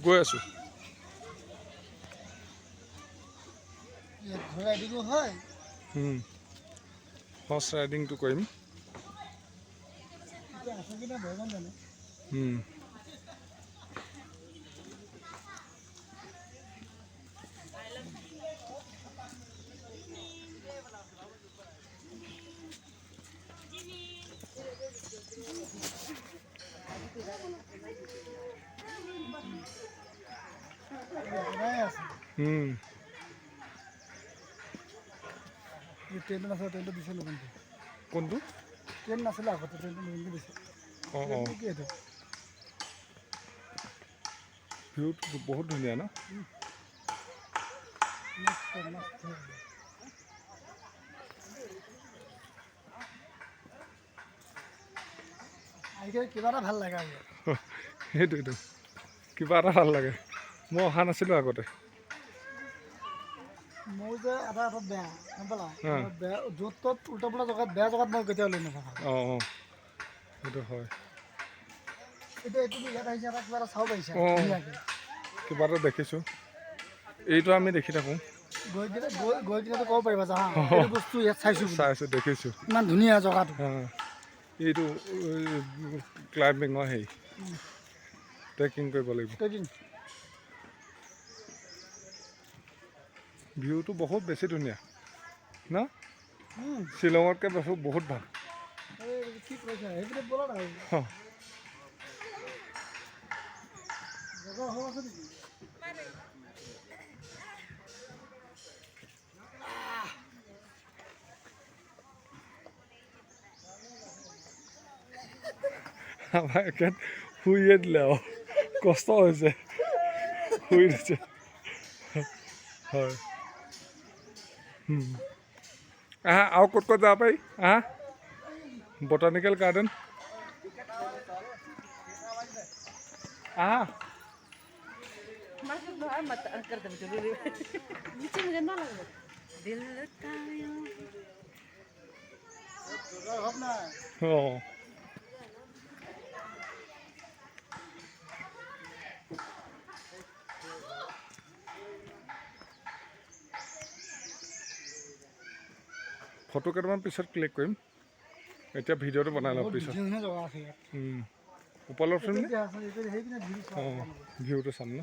গৈ আছোঁ। হৰ্চ ৰাইডিংটো কৰিম। কোনটো ট্ৰেইন নাছিলে আগতে, ট্ৰেইনটো নতুনকৈ দিছে। ভিউটো বহুত ধুনীয়া ন? কিবা এটা ভাল লাগে আৰু সেইটোৱেইটো, কিবা এটা ভাল লাগে। মই অহা নাছিলোঁ আগতে। মোৰ যে এটা বেয়া গম পালা, বেয়া য'ত ত'ত উল্টা পোল্টা জেগাত, বেয়া জেগাত মই কেতিয়াও লৈ নাথাকোঁ। সেইটো হয়। এতিয়া এইটো ইয়াত আহিছে, এটা কিবা এটা চাব পাৰিছে কিবা এটা দেখিছোঁ। এইটো আমি দেখি থাকোঁ। গৈ কিনে ক'ব পাৰিবা যে এইটো বস্তু ইয়াত চাইছোঁ, দেখিছোঁ। ইমান ধুনীয়া জেগাটো। এইটো ক্লাইম্বিঙৰ হেৰি, ট্ৰেকিং কৰিব লাগিব। ভিউটো বহুত বেছি ধুনীয়া ন? শ্বিলঙতকৈ বহুত ভাল। আমাৰ একে শুইয়ে দিলে আৰু কষ্ট হৈছে, শুই দিছে। হয়, আৰু ক'ত যাব পাৰি? Botanical garden. ফটো কেইটামান পিছত ক্লিক কৰিম, এতিয়া ভিডিঅ'টো বনাই লওঁ পিছত। ওপৰলৈ উঠিম নে? ভিউটো চাম ন?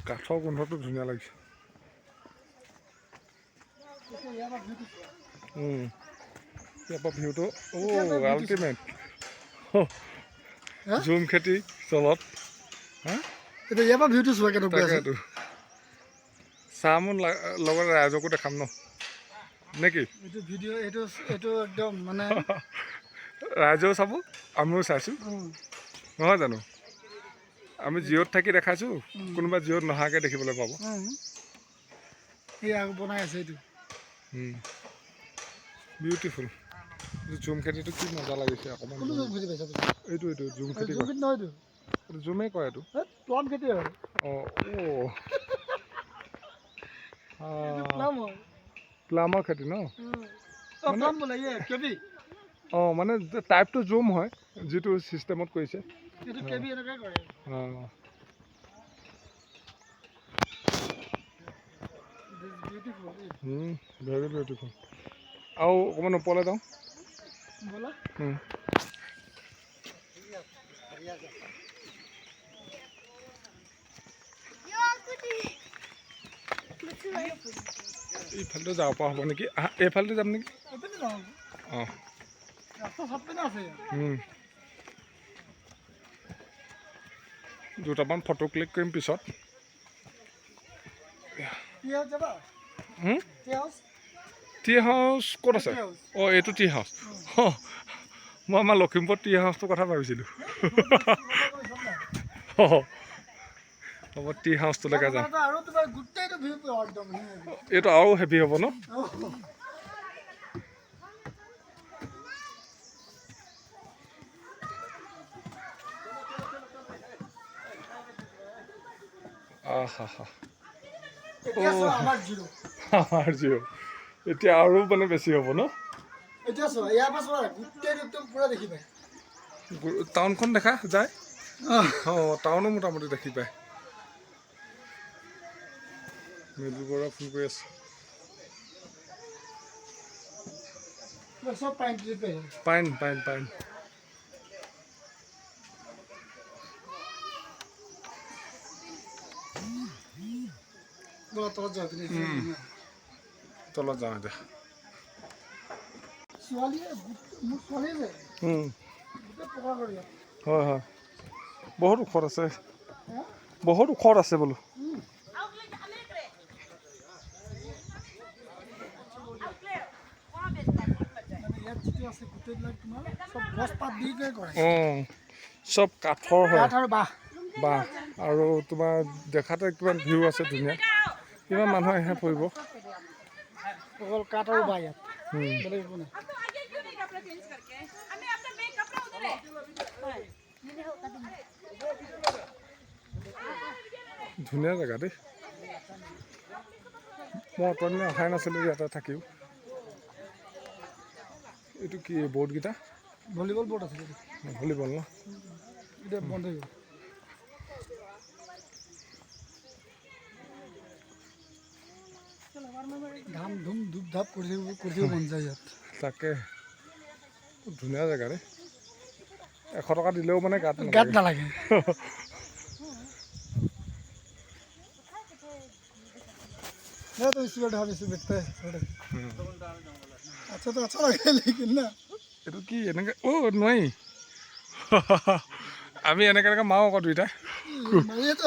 কাঠৰ গোন্ধটো ধুনীয়া লাগিছে। ইয়াৰ পৰা ভিউটো আল্টিমেট। জুম খেতি তলত। ইয়াৰ পৰা ভিউটো চোৱা কেনেকুৱা আছে। চাহ মোৰ লগত ৰাইজকো দেখাম ন নেকি? এইটো ভিডিঅ' এইটো একদম মানে ৰাইজেও চাব, আমিও চাইছোঁ, নহয় জানো? আমি জিঅ'ত থাকি দেখাইছোঁ, কোনোবা জিঅ'ত নহাকৈ দেখিবলৈ পাব। বনাই আছে এইটো বিউটিফুল। জুম খেতিটো কি মজা লাগিছে অকণমান। এইটো জুম খেতি নহয়তো, জুমেই কয় এইটো। প্লাম খেতি হয়। প্লামৰ খেতি ন? মানে টাইপটো জুম হয়, যিটো ছিষ্টেমত কৰিছে। Very beautiful. আৰু অকণমান ওপৰলৈ যাওঁ। এইফালেতো যাব পৰা হ'ব নেকি? এইফালেদি যাম নেকি? দুটামান ফটো ক্লিক কৰিম পিছত। টি হাউচ ক'ত আছে? এইটো টি হাউচ। মই আমাৰ লখিমপুৰ টি হাউচটোৰ কথা ভাবিছিলোঁ। হ'ব, টি হাউচটোলৈকে যাম। এইটো আৰু হেভি হ'ব ন? আমাৰ জিৰ' এতিয়া আৰু মানে বেছি হ'ব ন? এতিয়া চোৱা ইয়াৰ পৰা চোৱা গোটেই একদম পুৰা দেখি পায় টাউনখন দেখা যায় টাউনো মোটামুটি দেখি পায় মৃদুল বৰুৱা ফোন কৰি আছে চব পাইন ট্ৰিপে পাইন বলা তলত যাওঁ তলত যাওঁ এতিয়া ছোৱালীয়ে মোৰ ছোৱালীয়ে যে গোটেই পকা কৰি হয় বহুত ওখত আছে বহুত ওখত আছে বোলো ইয়াত যিটো আছে গোটেইবিলাক তোমাৰ চব গছ পাত দি কৰে চব কাঠৰ হয় কাঠ আৰু বাঁহ বাঁহ আৰু তোমাৰ দেখাতে কিমান ভিউ আছে ধুনীয়া কিমান মানুহ আহে ফুৰিব অকল কাঠ আৰু বাঁহ ইয়াত বেলেগ একো নাই ধুনীয়া জেগা দেই মই অতদিনে অহাই নাছিলোঁ ইয়াতে থাকিও এইটো কি বৰ্ডকেইটা ভলীবল বৰ্ড আছে ভলীবল ন এতিয়া বন্ধ হৈ গ'ল ধাম ধুম ধূপ ধাপ কৰি থাকিব মন যায় ইয়াত তাকে ধুনীয়া জেগা দেই 100 টকা দিলেও মানে গাত নালাগে मैं तो इसी बैठा इसी बैठते हैं अच्छा तो अच्छा लगे लेकिन ना এইটো কি এনেকৈ নোৱাৰি আমি এনেকৈ মাৰো আকৌ দুইটা मारिए तो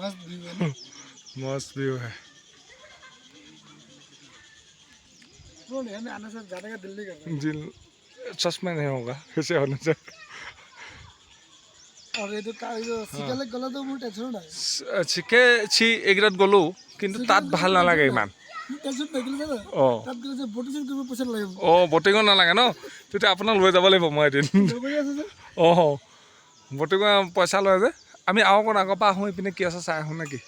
मस्त व्यू है ना मस्त व्यू है हमें आने से जाने का दिल नहीं करता दिल चश्मा नहीं होगा कैसे होने से और ये तो सिकाले गला तो मोर टेंशन ना এইকেইটাত গ'লো কিন্তু তাত ভাল নালাগে ইমান टेंशन नहीं ले तब के से बोटिंग करबो पैसा লাগে বটিঙো নালাগে ন তেতিয়া আপোনাক লৈ যাব লাগিব মই এদিন বটিঙ পইচা লয় যে আমি আৰু অকণ আগৰ পৰা আহোঁ এইপিনে কি আছে চাই আহোঁ নেকি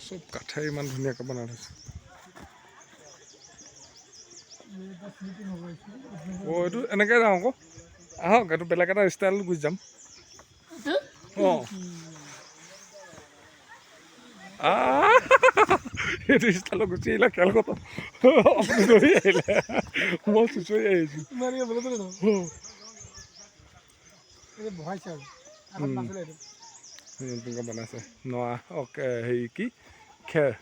চব কাঠে ইমান ধুনীয়াকৈ বনাই থৈছে এইটো এনেকৈ যাওঁ আকৌ আহক এইটো বেলেগ এটা ষ্টাইল গুচি যাম এইটো ষ্টাইলত গুচি আহিলে খেল কথা আপুনি ধৰি আহিলে মই চুঁচৰি আহিছোঁ নতুনকৈ বনাইছে নয়া অ'কে হেৰি কি খেৰ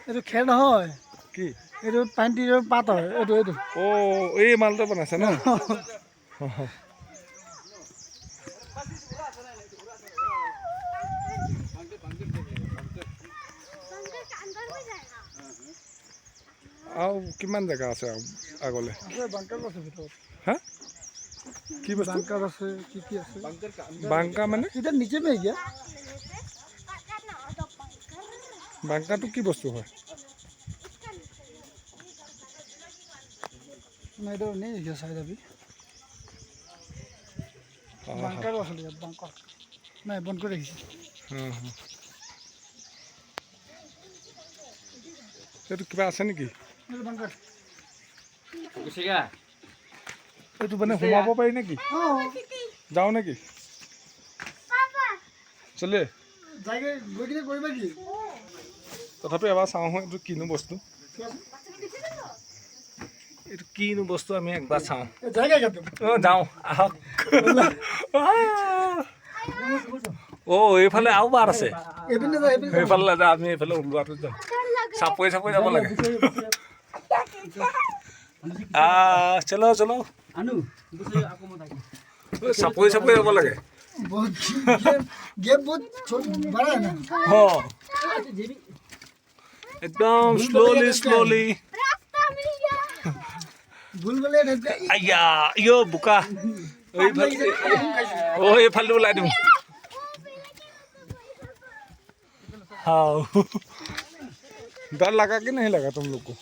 এইটো খেৰ নহয় কি এইটো পানীৰ পাত হয় এইটো এই মালটো বনাইছে ন আৰু কিমান জেগা আছে আগলৈ হা কি বস্তু বাংকাৰ আছে কি আছে বাংকা মানে इधर नीचे में गया বাংকাটো কি বস্তু হয় मैं इधर नहीं गया शायद अभी बांकर असली बांकर मैं बंद कर रही এইটো কিবা আছে নেকি बांकर এইটো মানে সোমাব পাৰি নেকি যাওঁ নেকি চলে जाएगा गोई के कोई बाकी তথাপি এবাৰ চাওঁ এইটো কিনো বস্তু এইটো কিনো বস্তু আমি একবাৰ চাওঁ जाएगा क्या तुम যাওঁ আহক এইফালে আৰু বাট আছে एबिन ना एबिन সেইফালে নাযাওঁ আমি এইফালে ওলোৱাটো যাওঁ চাপৰি যাব লাগে চলো চলো চাপৰি যাব লাগে बहुत गेम बहुत बड़ा है ना একদম শ্লোলি भूल गए আইয়া ইয়ো বোকা এইফালে ওলাই দিওঁ हाँ डर लगा कि नहीं लगा तुम लोग को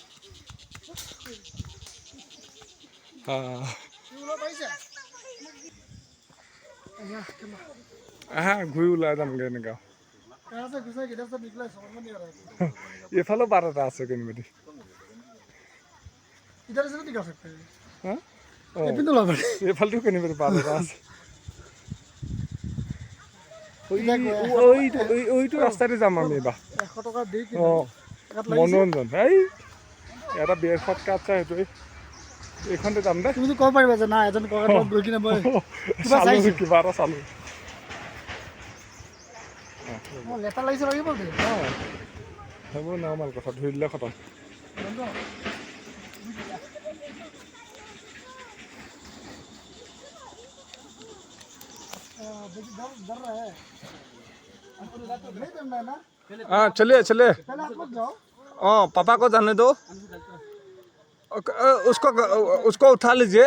हाँ আহা ঘূৰি ওলাই যামগৈ এনেকুৱা এইফালেও বাট এটা আছে কেনিবাদি হা অঁ এইফালেও কেনিবাদি বাট এটা আছে ওইটো ৰাস্তাতে যাম আমি এইবাৰ অঁ মনোৰঞ্জন এই এটা বিয়েৰ ফটকা আছে সেইটোৱে এইখনতে যাম দে তুমি ক'ব পাৰিবা যে না এজন ককাক গৈ কিনে মই চালো কিবা এটা চালো লেটাৰ লাগিছে লাগিব অঁ সেইবোৰ নৰ্মেল কথা ধুই দিলে খতম हाँ चलिए चलिए हाँ पापा को जाने दो उसको उसको उठा लीजिए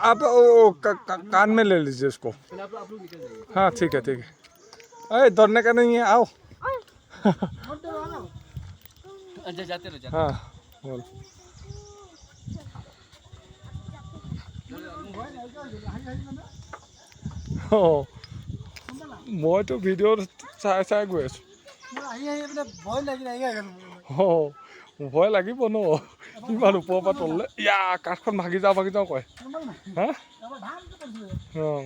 आप कान में ले लीजिए उसको हाँ ठीक है अरे दौड़ने का नहीं है आओ हाँ बोल অঁ মইতো ভিডিঅ'ত চাই গৈ আছোঁ অঁ ভয় লাগিব ন ইমান ওপৰৰ পৰা তললৈ ইয়া কাঠখন ভাগি যাওঁ কয় হা অঁ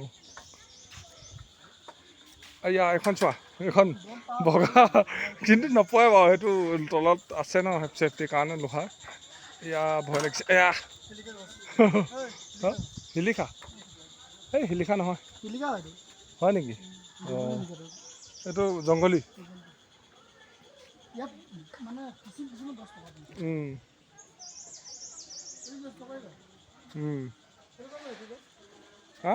ইয়া এখন চোৱা এইখন বগা কিন্তু নপৰে বাৰু সেইটো তলত আছে ন ছেফটিৰ কাৰণে লোহা ইয়া ভয় লাগিছে এয়া শিলিখা এই শিলিখা নহয় হয় নেকি অঁ এইটো জংঘলী হা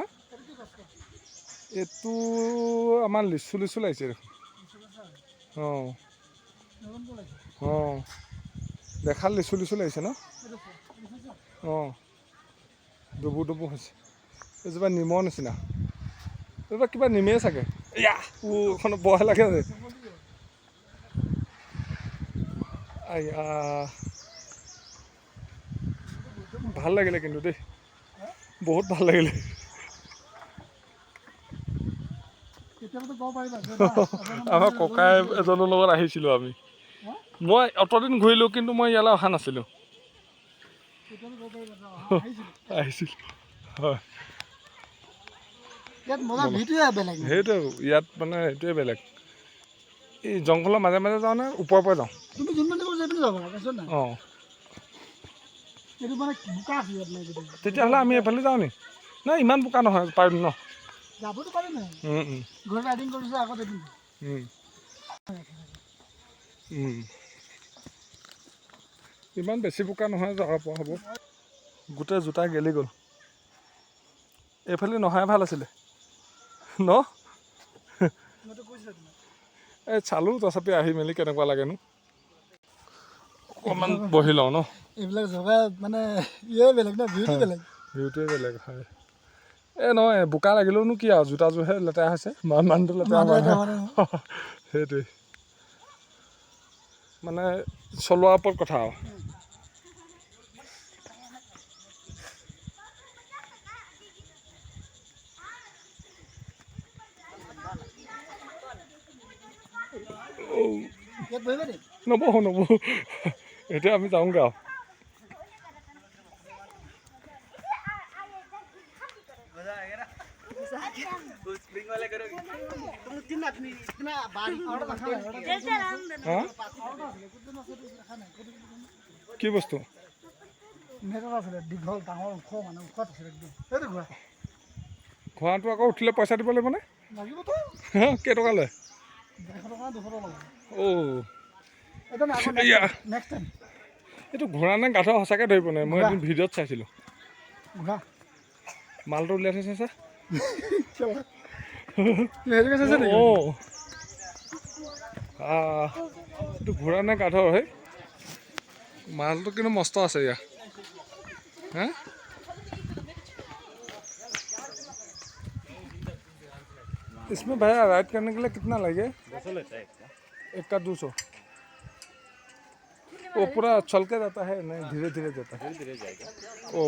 এইটো আমাৰ লিচু লাগিছে দেখোন অঁ অঁ দেখাত লিচু লাগিছে ন অঁ ডুবু হৈছে এইজোপা নিমৰ নিচিনা এইজোপা কিবা নিমেই চাগে এয়া এখন ভয় লাগে যে আয়া ভাল লাগিলে কিন্তু দেই বহুত ভাল লাগিলে আমাৰ ককাই এজনৰ লগত আহিছিলোঁ আমি মই অতদিন ঘূৰিলোঁ কিন্তু মই ইয়ালৈ অহা নাছিলোঁ আহিছিলোঁ হয় সেইটো ইয়াত মানে সেইটোৱে বেলেগ এই জংঘলৰ মাজে মাজে যাওঁ নে ওপৰৰ পৰা যাওঁ অঁ তেতিয়াহ'লে আমি এইফালে যাওঁ নি নাই ইমান বোকা নহয় পাৰিম ন ইমান বেছি বোকা নহয় যাব পৰা হ'ব গোটেই জোতা গেলি গ'ল এইফালে নহাই ভাল আছিলে ন এই চালোঁ তথাপি আহি মেলি কেনেকুৱা লাগেনো অকণমান বহি লওঁ ন এইবিলাক জগা মানে ইয়ে বেলেগ ন ভিউটোৱে বেলেগ হয় এই নহয় বোকা লাগিলেওনো কি আৰু জোতাযোৰহে লেতেৰা হৈছে মানুহটো লেতেৰা সেইটোৱে মানে চলোৱাৰ ওপৰত কথা আৰু নবহো এতিয়া আমি যাওঁগৈ আৰু কি বস্তু ঘোঁৰাটো আকৌ উঠিলে পইচা দিব লাগিব নে কেইটকা লয় এইটো ঘোঁৰা নে গাধ সঁচাকৈ ধৰিব নাই মই এদিন ভিডিঅ'ত চাইছিলোঁ মালটো উলিয়াই থৈছে চা অঁ এইটো ঘোঁৰা নে গাধ হয় माल तो कितना मस्त আছে या हैं इसमें भैया राइड करने के लिए कितना लगे 200 लेता है एक का 200 वो पूरा चल के जाता है नहीं धीरे धीरे जाता है धीरे जाएगा। ओ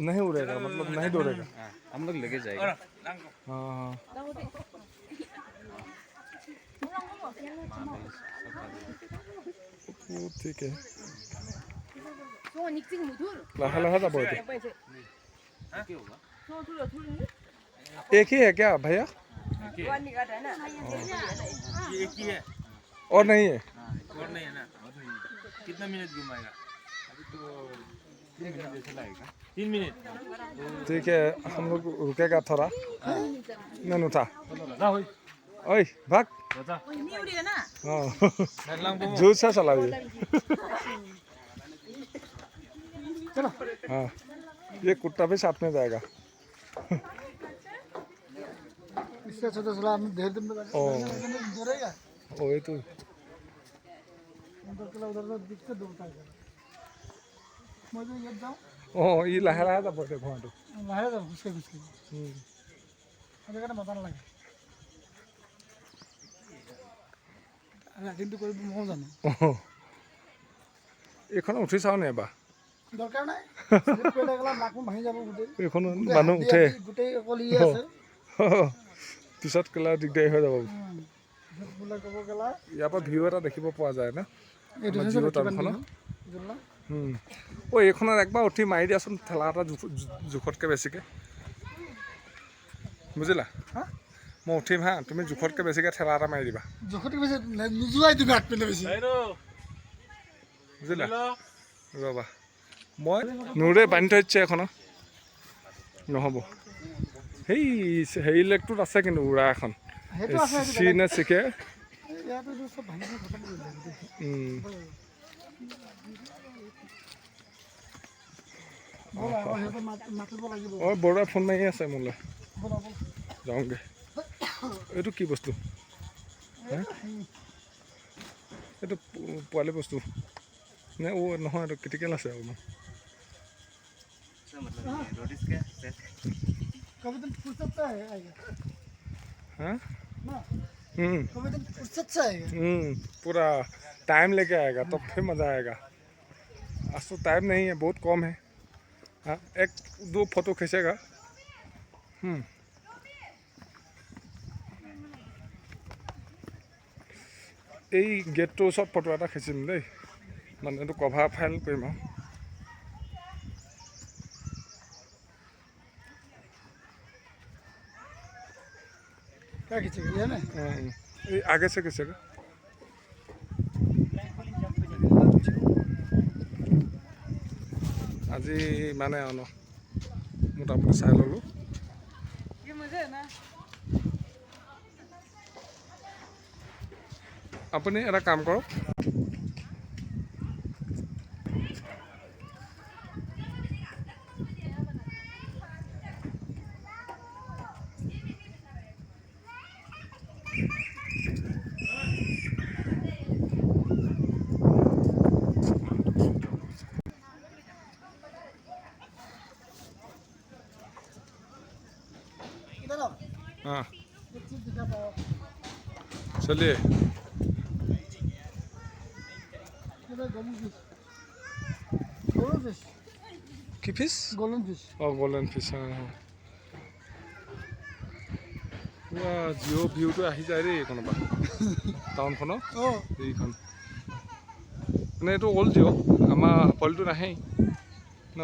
नहीं उड़ेगा मतलब नहीं दौड़ेगा हाँ, हम लोग लेके जाएगा। हाँ वो ठीक है लाहे लाहे যাব এতিয়া एक ही है क्या भैया ये एक ही है और नहीं है और नहीं है ना। कितना मिनट घुमाएगा? अभी तो 3 मिनट जैसे लगेगा। 3 मिनट। ठीक है हम लोग रुकेगा थोड़ा नहीं उठा ना होई। ओए भाग बता। हाँ नरलांग बोमो। जोर से चलाइए चलो हाँ ये कुत्ता भी साथ में जाएगा इससे छोटा चला हम ढेर दिन में ओ दौड़ेगा ओ ये तो उधर चला उधर दिखते दौड़ता है मुझे ये जाऊँ ओ ये लाहे लाहे যাব দে ঘোড়াটো लाहे जाओ घुसके घुसके मुझे कहना मजा ना लगे কিন্তু কৰিব ময়ো জানো এইখন উঠি চাওঁ নে এবাৰ দৰকাৰ নাই স্লিপ কৰিলে গ'লে নাকো ভাঙি যাব গোটেই এইখন মানুহ উঠে গোটেই অকল ইয়ে আছে পিছত কেলা দিগদাৰী হৈ যাব বোলে ক'ব গ'লা ইয়াৰ পৰা ভিউ এটা দেখিব পোৱা যায় না এইটো আমাৰ হৈছে জিৰ' কিমান টাউনখনৰ জুল্লা ঐ এইখনত একবাৰ উঠি মাৰি দিয়াচোন ঠেলা এটা জোখতকৈ বেছিকৈ বুজিলা হা মই উঠিম হা তুমি জোখতকৈ বেছিকৈ ঠেলা এটা মাৰি দিবা জোখতকৈ বেছি নোযোৱাই তুমি আগ পিনে বেছি বুজিলা ৰ'বা মই নোৰে বান্ধি থৈ দিছে এখনত নহ'ব সেই হেৰি লেগটোত আছে কিন্তু উৰা এখন সেইটো আছে চি নে চিকে ইয়াতো চব ভাঙি খতম কৰি দিলে ব'লা আকৌ সিহঁতে মাতিব লাগিব অঁ বৰুৱাই ফোন মাৰি আছে মোলৈ ব'লা ব'লা যাওঁগৈ এইটো কি বস্তু হে এইটো পোৱালি বস্তু নে অ' নহয় এইটো ক্ৰিটিকেল আছে অকণমান कभी दिन फुर्सत से आएगा हाँ ना हम्म कभी दिन फुर्सत से आएगा पूरा टाइम लेके आएगा तो फिर मज़ा आएगा आज तो टाइम नहीं है बहुत कम है हाँ 1-2 फोटो खींचेगा এই গেটটোৰ ওচৰত ফটো এটা খিচিম দেই মানে এইটো কভাৰ ফাইল কৰিম আৰু क्या खींचेगा ये ना ये आगे से खींचेगा আজি মানে আৰু ন মোটামুটি চাই ল'লোঁ আপুনি এটা কাম কৰক इधर आओ हाँ एक चीज दिखाता हूँ चलिए इधर गोल्डन फिश কি ফিছ गोल्डन फिश অঁ গ'ল্ডেন ফিছ অঁ পুৰা জিঅ' ভিউটো আহি যায় দেই এইখনৰ পৰা টাউনখনৰ ओ এইখন মানে এইটো অল্ড জিঅ' আমাৰ পোৱালিটো নাহেই ন